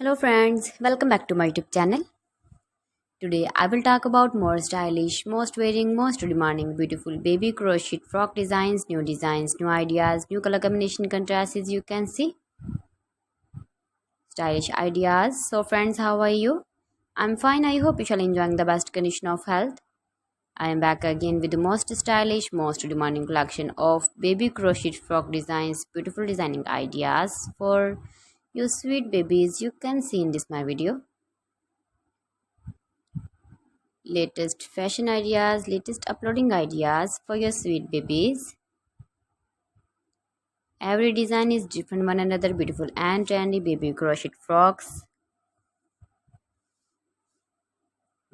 Hello friends, welcome back to my YouTube channel. Today I will talk about more stylish, most wearing, most demanding, beautiful baby crochet frock designs, new ideas, new color combination contrasts as you can see. Stylish ideas. So friends, how are you? I'm fine. I hope you shall enjoying the best condition of health. I am back again with the most stylish, most demanding collection of baby crochet frock designs, beautiful designing ideas for you sweet babies you can see in this my video. Latest fashion ideas, latest uploading ideas for your sweet babies. Every design is different one another, beautiful and trendy baby crochet frocks.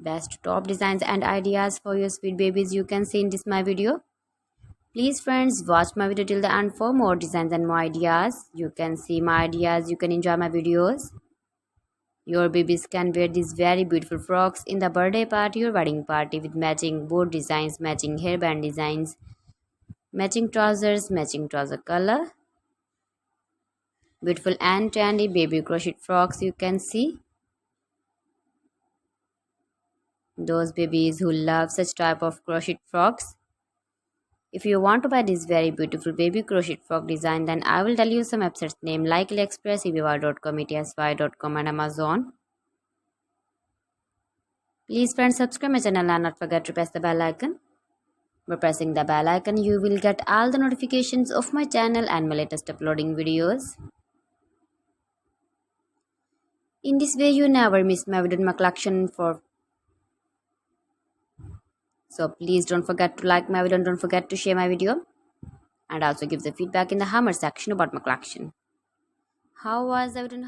Best top designs and ideas for your sweet babies you can see in this my video. Please friends, watch my video till the end for more designs and more ideas. You can see my ideas, you can enjoy my videos. Your babies can wear these very beautiful frocks in the birthday party or wedding party with matching board designs, matching hairband designs, matching trouser color. Beautiful and trendy baby crochet frocks you can see. Those babies who love such type of crochet frocks. If you want to buy this very beautiful baby crochet frock design, then I will tell you some websites name like AliExpress, eBay.com, ETSY.com and Amazon. Please friends, subscribe my channel and not forget to press the bell icon. By pressing the bell icon, you will get all the notifications of my channel and my latest uploading videos. In this way, you never miss my video in my collection for. So please don't forget to like my video and don't forget to share my video. And also give the feedback in the hammer section about my collection. How was the video?